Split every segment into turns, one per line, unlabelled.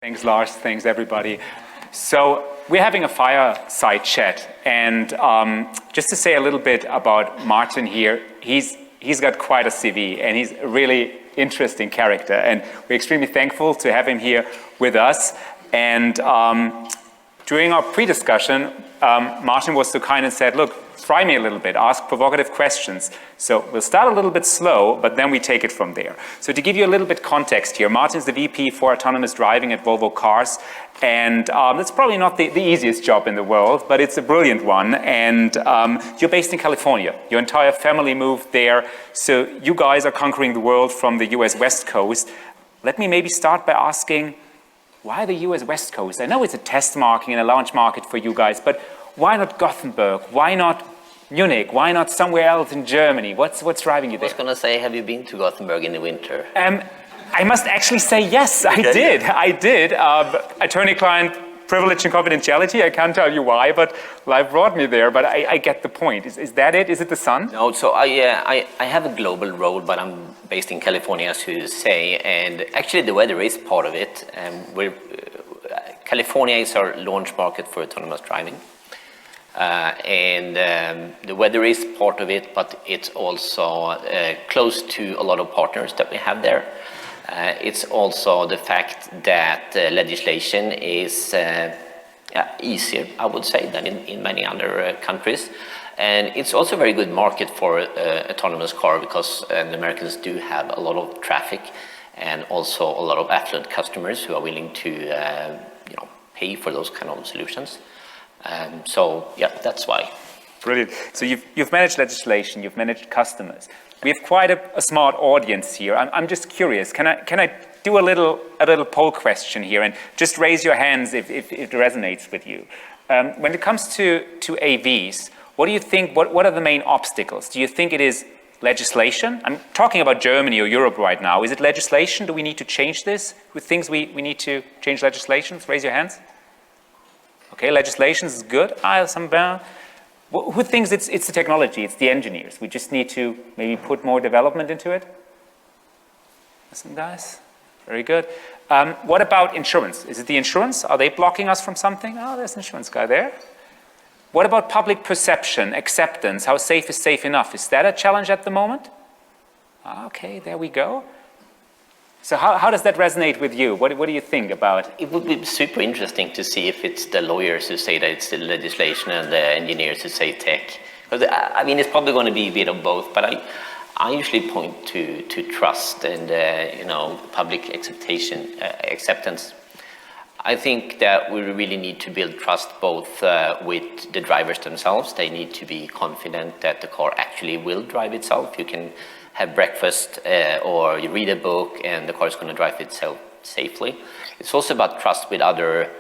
Thanks, Lars. Thanks, everybody. So we're having a fireside chat, and just to say a little bit about Martin here, he's got quite a CV, and he's a really interesting character, and we're extremely thankful to have him here with us. And during our pre-discussion, Martin was so kind and said, look, try me a little bit, ask provocative questions. So we'll start a little bit slow, but then we take it from there. So to give you a little bit context here, Martin's the VP for autonomous driving at Volvo Cars, and that's probably not the easiest job in the world, but it's a brilliant one. And you're based in California. Your entire family moved there, so you guys are conquering the world from the US West Coast. Let me maybe start by asking, why the US West Coast? I know it's a test market and a launch market for you guys, but why not Gothenburg? Why not Munich? Why not somewhere else in Germany? What's driving you there?
I was going to say, have you been to Gothenburg in the winter?
I must actually say yes, I did. Attorney-client privilege and confidentiality, I can't tell you why, but life brought me there, but I get the point. Is that it? Is it the sun?
No, so I have a global role, but I'm based in California, as you say, and actually the weather is part of it. California is our launch market for autonomous driving. The weather is part of it, but it's also close to a lot of partners that we have there. It's also the fact that legislation is easier, I would say, than in many other countries. And it's also a very good market for autonomous car because the Americans do have a lot of traffic and also a lot of affluent customers who are willing to pay for those kind of solutions. So yeah, that's why.
Brilliant. So you've managed legislation, you've managed customers. We have quite a smart audience here. I'm just curious. Can I do a little poll question here, and just raise your hands if it resonates with you? When it comes to AVs, what do you think? What are the main obstacles? Do you think it is legislation? I'm talking about Germany or Europe right now. Is it legislation? Do we need to change this? Who thinks we need to change legislations? Raise your hands. Okay, legislation is good. Who thinks it's the technology, it's the engineers? We just need to maybe put more development into it? Some guys? Very good. What about insurance? Is it the insurance? Are they blocking us from something? Oh, there's an insurance guy there. What about public perception, acceptance? How safe is safe enough? Is that a challenge at the moment? Okay, there we go. So how does that resonate with you? What do you think about?
It would be super interesting to see if it's the lawyers who say that it's the legislation and the engineers who say tech. Because I mean, it's probably going to be a bit of both, but I usually point to trust and public acceptance. I think that we really need to build trust both with the drivers themselves. They need to be confident that the car actually will drive itself. You can have breakfast or you read a book and the car is going to drive itself safely. It's also about trust with other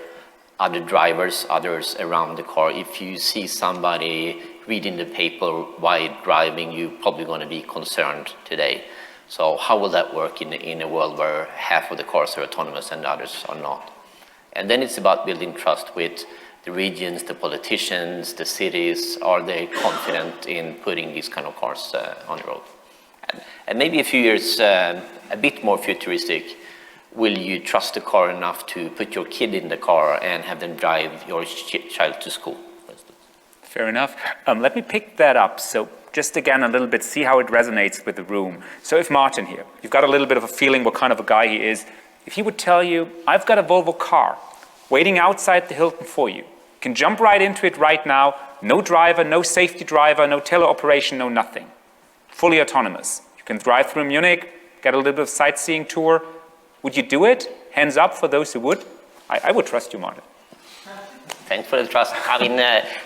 drivers, others around the car. If you see somebody reading the paper while driving, you're probably going to be concerned today. So how will that work in a world where half of the cars are autonomous and others are not? And then it's about building trust with the regions, the politicians, the cities. Are they confident in putting these kind of cars on the road? And maybe a few years, a bit more futuristic, will you trust the car enough to put your kid in the car and have them drive your child to school, for instance?
Fair enough. Let me pick that up. So just again a little bit, see how it resonates with the room. So if Martin here, you've got a little bit of a feeling what kind of a guy he is. If he would tell you, I've got a Volvo car waiting outside the Hilton for you. You can jump right into it right now. No driver, no safety driver, no teleoperation, no nothing. Fully autonomous. You can drive through Munich, get a little bit of sightseeing tour. Would you do it? Hands up for those who would. I would trust you, Martin.
Thanks for the trust. I mean,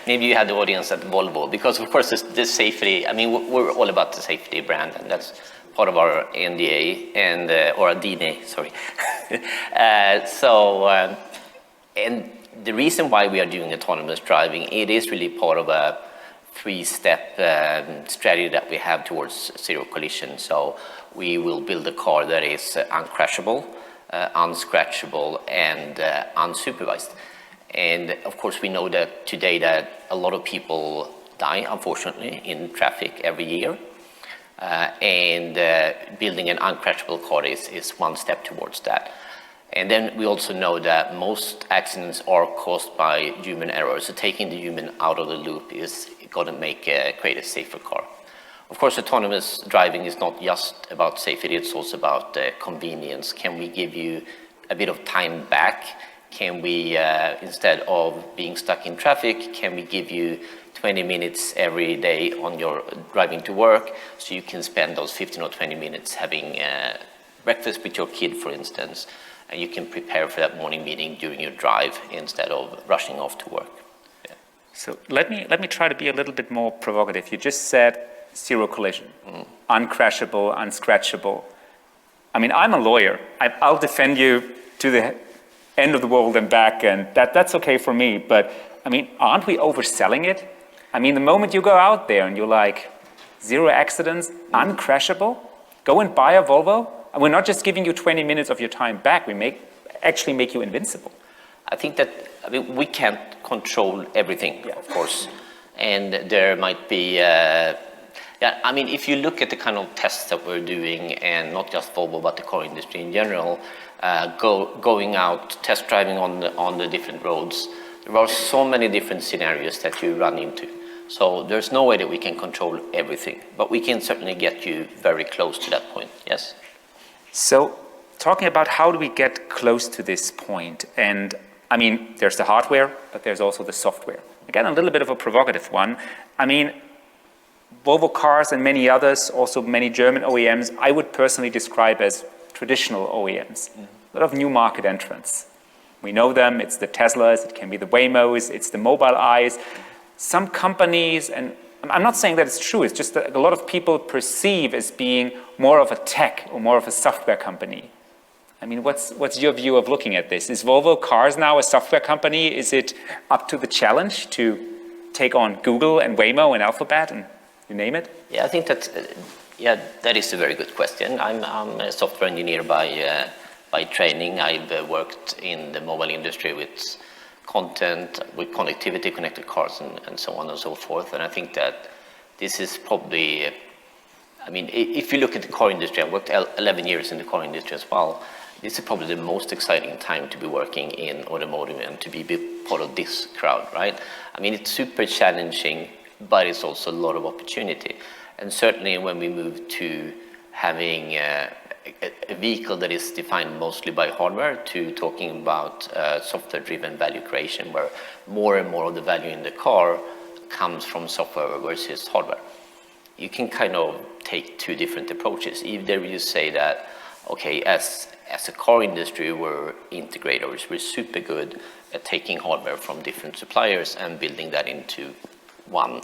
maybe you had the audience at Volvo, because of course the safety, I mean, we're all about the safety brand, and that's part of our NDA and, or a DNA, sorry. And the reason why we are doing autonomous driving, it is really part of a three-step strategy that we have towards zero collision. So we will build a car that is uncrashable, unscratchable, and unsupervised. And of course, we know that today that a lot of people die, unfortunately, in traffic every year. Building an uncrashable car is one step towards that. And then we also know that most accidents are caused by human error. So taking the human out of the loop is going to create a safer car. Of course, autonomous driving is not just about safety, it's also about convenience. Can we give you a bit of time back? Can we, instead of being stuck in traffic, can we give you 20 minutes every day on your driving to work, so you can spend those 15 or 20 minutes having breakfast with your kid, for instance, and you can prepare for that morning meeting during your drive instead of rushing off to work. Yeah.
So let me try to be a little bit more provocative. You just said zero collision, uncrashable, unscratchable. I mean, I'm a lawyer. I'll defend you to the end of the world and back, and that's okay for me. But I mean, aren't we overselling it? I mean, the moment you go out there and you're like, zero accidents, uncrashable, go and buy a Volvo. And we're not just giving you 20 minutes of your time back, we actually make you invincible.
I think that, I mean, we can't control everything, of course. And there might be, I mean, if you look at the kind of tests that we're doing, and not just Volvo, but the car industry in general, going out, test driving on the different roads, there are so many different scenarios that you run into. So there's no way that we can control everything, but we can certainly get you very close to that point, yes.
So talking about how do we get close to this point, and I mean, there's the hardware, but there's also the software. Again, a little bit of a provocative one. I mean, Volvo Cars and many others, also many German OEMs, I would personally describe as traditional OEMs. A lot of new market entrants. We know them, it's the Teslas, it can be the Waymos, it's the Mobileye's. Some companies, and I'm not saying that it's true, it's just that a lot of people perceive as being more of a tech or more of a software company. I mean, what's your view of looking at this? Is Volvo Cars now a software company? Is it up to the challenge to take on Google and Waymo and Alphabet and you name it?
Yeah, I think that is a very good question. I'm a software engineer by training. I've worked in the mobile industry with content, with connectivity, connected cars, and so on and so forth. And I think that this is probably, I mean, if you look at the car industry, I worked 11 years in the car industry as well. This is probably the most exciting time to be working in automotive and to be part of this crowd, right? I mean, it's super challenging, but it's also a lot of opportunity. And certainly when we move to having a vehicle that is defined mostly by hardware to talking about software-driven value creation, where more and more of the value in the car comes from software versus hardware. You can kind of take two different approaches. Either you say that, okay, as a car industry, we're integrators, we're super good at taking hardware from different suppliers and building that into one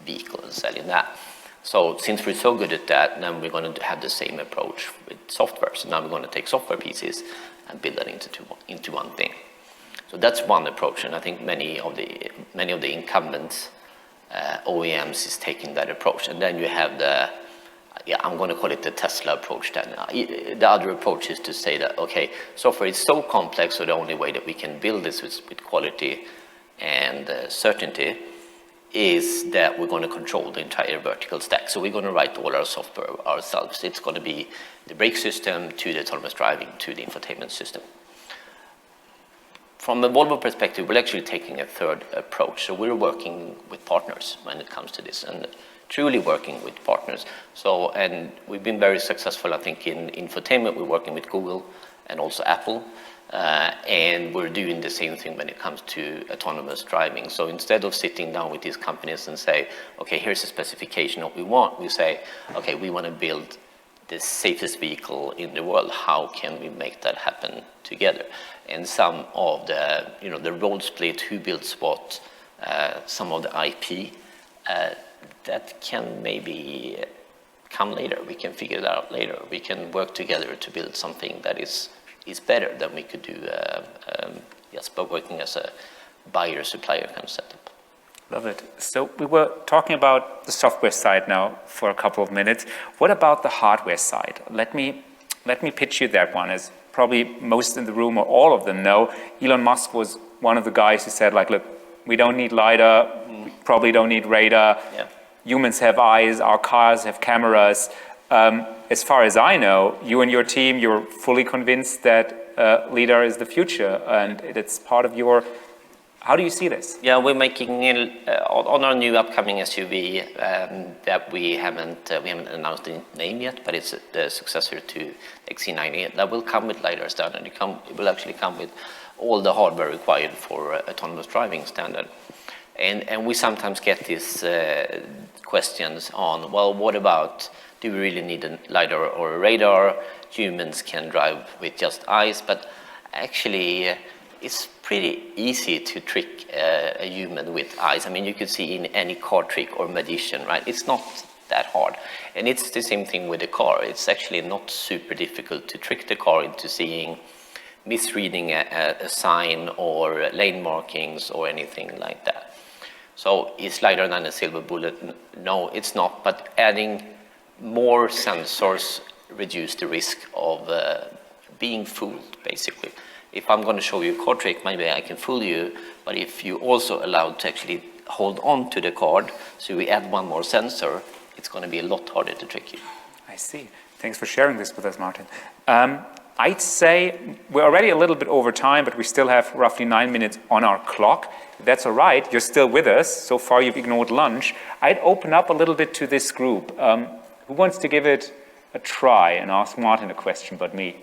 vehicle and selling that. So since we're so good at that, then we're going to have the same approach with software. So now we're going to take software pieces and build that into one thing. So that's one approach, and I think many of the incumbents OEMs is taking that approach. And then you have I'm going to call it the Tesla approach. Then the other approach is to say that, okay, software is so complex, so the only way that we can build this with quality and certainty is that we're going to control the entire vertical stack. So we're going to write all our software ourselves. It's going to be the brake system to the autonomous driving to the infotainment system. From a Volvo perspective, we're actually taking a third approach. So we're working with partners when it comes to this, and truly working with partners. So, and we've been very successful, I think, in infotainment. We're working with Google and also Apple. And we're doing the same thing when it comes to autonomous driving. So instead of sitting down with these companies and say, okay, here's a specification of what we want, we say, okay, we want to build the safest vehicle in the world. How can we make that happen together? And some of the, the role split, who builds what, some of the IP, that can maybe come later. We can figure that out later. We can work together to build something that is better than we could do by working as a buyer-supplier kind of setup.
Love it. So we were talking about the software side now for a couple of minutes. What about the hardware side? Let me pitch you that one. As probably most in the room or all of them know, Elon Musk was one of the guys who said, like, look, we don't need LiDAR, we probably don't need radar. Yeah. Humans have eyes, our cars have cameras. A as far as I know, you and your team, you're fully convinced that LiDAR is the future, and it's part of your. How do you see this?
Yeah, we're making on our new upcoming SUV that we haven't announced the name yet, but it's the successor to XC90 that will come with LiDAR standard. It will actually come with all the hardware required for autonomous driving standard. And we sometimes get these questions on, well, what about, do we really need a LiDAR or a radar? Humans can drive with just eyes, but actually it's pretty easy to trick a human with eyes. I mean, you could see in any card trick or magician, right? It's not that hard. And it's the same thing with the car. It's actually not super difficult to trick the car into seeing, misreading a sign or lane markings or anything like that. So is LiDAR then a silver bullet? No, it's not. But adding more sensors reduce the risk of being fooled, basically. If I'm going to show you a card trick, maybe I can fool you. But if you also allowed to actually hold on to the card, so we add one more sensor, it's going to be a lot harder to trick you.
I see. Thanks for sharing this with us, Martin. I'd say we're already a little bit over time, but we still have roughly 9 minutes on our clock. If that's all right, you're still with us. So far, you've ignored lunch. I'd open up a little bit to this group. Who wants to give it a try and ask Martin a question but me?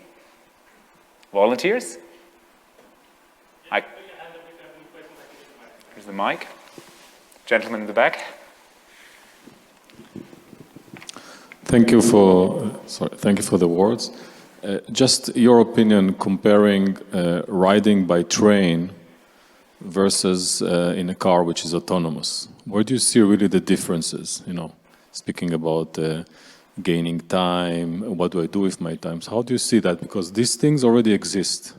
Volunteers? Here's the mic. Gentleman in the back.
Thank you for the words. Just your opinion comparing riding by train versus in a car which is autonomous. Where do you see really the differences? You know, speaking about gaining time, what do I do with my times? How do you see that? Because these things already exist.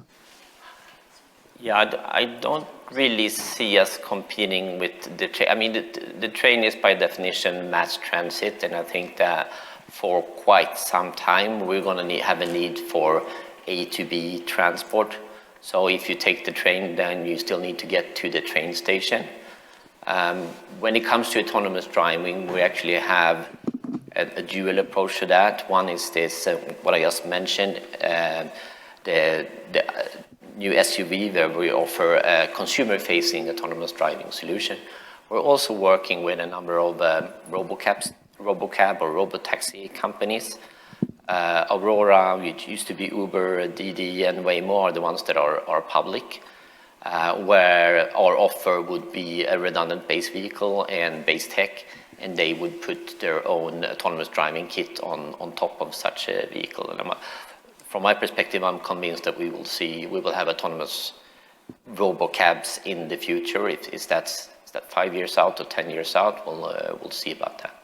Yeah, I don't really see us competing with the train. I mean, the train is by definition mass transit, and I think that for quite some time we're going to have a need for A to B transport. So if you take the train, then you still need to get to the train station. When it comes to autonomous driving, we actually have a dual approach to that. One is this, what I just mentioned, the new SUV where we offer a consumer-facing autonomous driving solution. We're also working with a number of RoboCab or robotaxi companies. Aurora, which used to be Uber, Didi, and Waymo are the ones that are public, where our offer would be a redundant base vehicle and base tech, and they would put their own autonomous driving kit on top of such a vehicle. And from my perspective, I'm convinced that we will have autonomous RoboCabs in the future. Is that 5 years out or 10 years out? We'll see about that.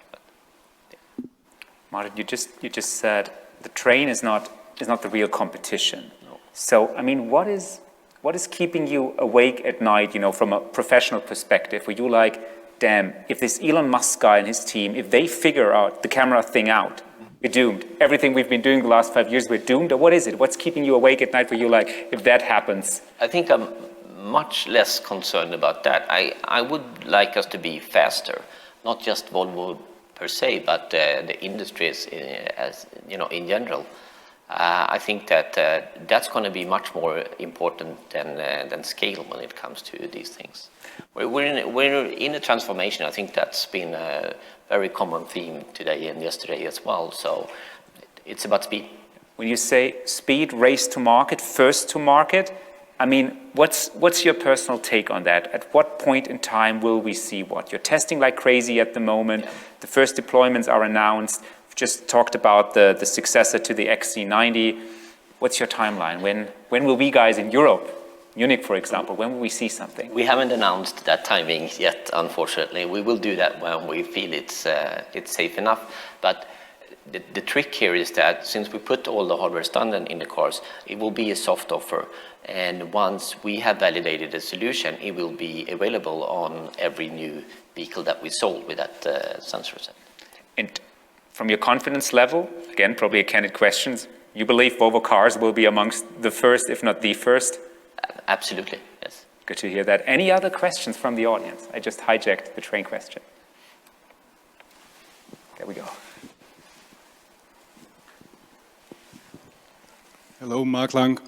Martin, you just said the train is not the real competition. No. So, I mean, what is keeping you awake at night, you know, from a professional perspective, where you're like, damn, if this Elon Musk guy and his team, if they figure out the camera thing out, we're doomed. Everything we've been doing the last 5 years, we're doomed? Or what is it? What's keeping you awake at night where you're like, if that happens?
I think I'm much less concerned about that. I would like us to be faster, not just Volvo per se, but the industries as you know in general. I think that that's going to be much more important than scale when it comes to these things. We're in a transformation. I think that's been a very common theme today and yesterday as well. So it's about speed.
When you say speed, race to market, first to market, I mean, what's your personal take on that? At what point in time will we see what? You're testing like crazy at the moment. Yeah. The first deployments are announced. We've just talked about the successor to the XC90. What's your timeline? When will we guys in Europe, Munich, for example, when will we see something?
We haven't announced that timing yet, unfortunately. We will do that when we feel it's safe enough. But the trick here is that since we put all the hardware standard in the cars, it will be a soft offer. And once we have validated a solution, it will be available on every new vehicle that we sold with that sensor set.
And from your confidence level, again, probably a candid question, you believe Volvo Cars will be amongst the first, if not the first?
Absolutely, yes.
Good to hear that. Any other questions from the audience? I just hijacked the train question. There we go.
Hello, Mark Lang.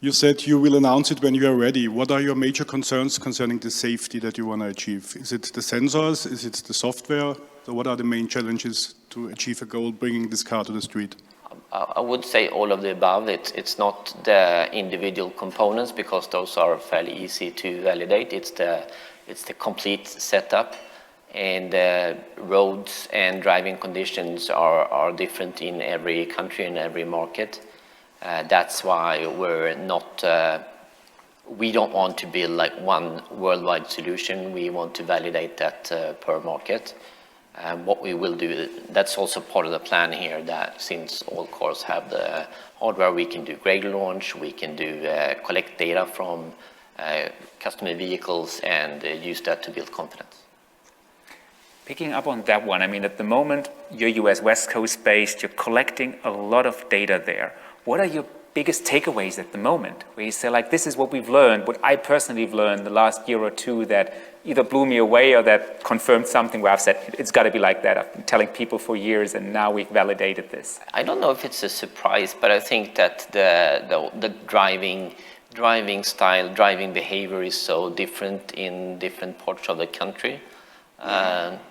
You said you will announce it when you are ready. What are your major concerns concerning the safety that you want to achieve? Is it the sensors? Is it the software? So what are the main challenges to achieve a goal bringing this car to the street?
I would say all of the above. It's not the individual components because those are fairly easy to validate. It's the complete setup, and roads and driving conditions are different in every country and every market. That's why we don't want to build like one worldwide solution. We want to validate that per market. What we will do, that's also part of the plan here, that since all cars have the hardware, we can do gradle launch, we can do collect data from customer vehicles and use that to build confidence.
Picking up on that one, I mean, at the moment, you're US West Coast based, you're collecting a lot of data there. What are your biggest takeaways at the moment, where you say, like, this is what we've learned, what I personally have learned the last year or two that either blew me away or that confirmed something where I've said, it's got to be like that. I've been telling people for years and now we've validated this.
I don't know if it's a surprise, but I think that the driving style, driving behavior is so different in different parts of the country.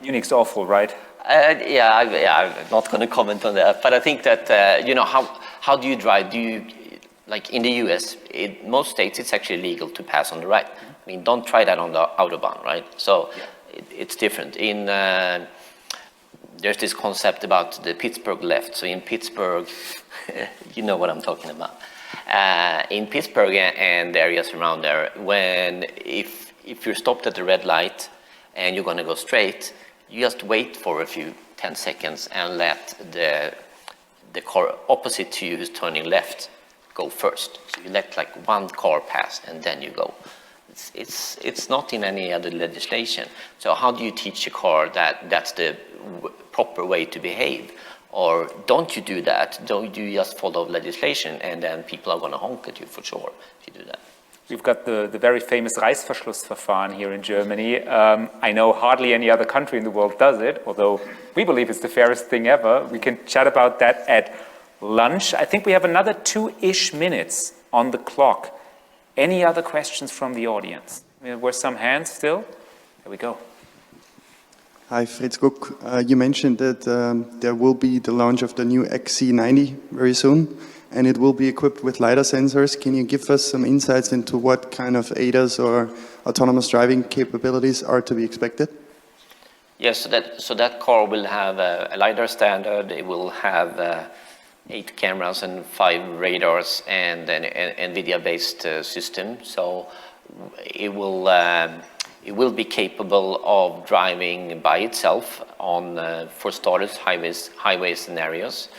Munich's awful, right?
I'm not going to comment on that, but I think that, how do you drive? Like in the US, in most states, it's actually legal to pass on the right. I mean, don't try that on the Autobahn, right? So it's different. There's this concept about the Pittsburgh left. So in Pittsburgh, you know what I'm talking about. In Pittsburgh and the areas around there, if you're stopped at the red light and you're going to go straight, you just wait for a few 10 seconds and let the car opposite to you who's turning left go first. So you let like one car pass and then you go. It's not in any other legislation. So how do you teach a car that that's the proper way to behave? Or don't you do that? Don't you just follow legislation and then people are going to honk at you for sure if you do that?
We've got the very famous Reißverschlussverfahren here in Germany. I know hardly any other country in the world does it, although we believe it's the fairest thing ever. We can chat about that at lunch. I think we have another 2-ish minutes on the clock. Any other questions from the audience? There were some hands still. There we go.
Hi, Fritz Guck. You mentioned that there will be the launch of the new XC90 very soon, and it will be equipped with LiDAR sensors. Can you give us some insights into what kind of ADAS or autonomous driving capabilities are to be expected?
Yes, so that car will have a LiDAR standard. It will have 8 cameras and 5 radars and an NVIDIA-based system. So it will be capable of driving by itself on, for starters, highway scenarios,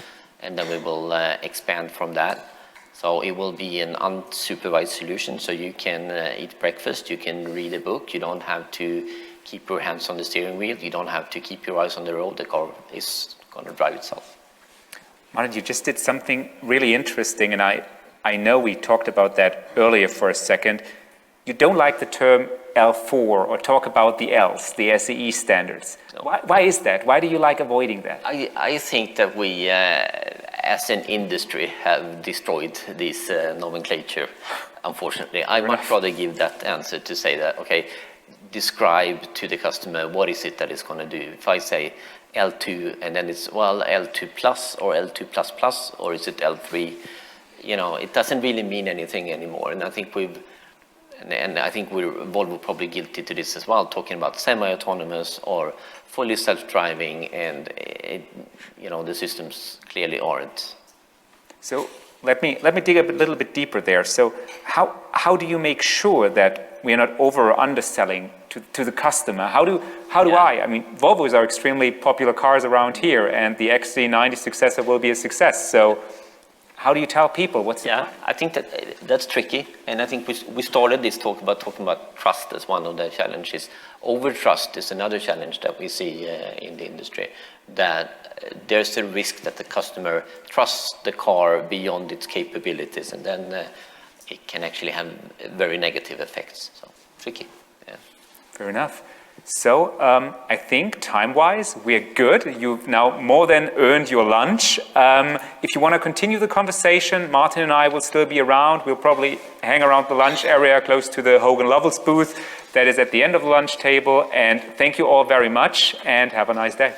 and then we will expand from that. So it will be an unsupervised solution. So you can eat breakfast, you can read a book, you don't have to keep your hands on the steering wheel, you don't have to keep your eyes on the road. The car is going to drive itself.
Martin, you just did something really interesting, and I know we talked about that earlier for a second. You don't like the term L4 or talk about the Ls, the SAE standards.
No.
Why is that? Why do you like avoiding that?
I think that we, as an industry, have destroyed this nomenclature, unfortunately. I much rather give that answer to say that, okay, describe to the customer what is it that it's going to do. If I say L2 and then it's, well, L2 plus or L2 plus plus, or is it L3? It doesn't really mean anything anymore. And I think I think we're Volvo probably guilty to this as well, talking about semi-autonomous or fully self-driving, and the systems clearly aren't. So
let me dig a little bit deeper there. So how do you make sure that we are not over or underselling to the customer? How do I mean, Volvos are extremely popular cars around here, and the XC90 successor will be a success. So how do you tell people what's the plan?
I think that's tricky, and I think we started this talking about trust as one of the challenges. Over trust is another challenge that we see in the industry, that there's a risk that the customer trusts the car beyond its capabilities, and then it can actually have very negative effects. So tricky. Yeah.
Fair enough. So I think time-wise, we're good. You've now more than earned your lunch. If you want to continue the conversation, Martin and I will still be around. We'll probably hang around the lunch area close to the Hogan Lovells booth that is at the end of the lunch table. And thank you all very much and have a nice day.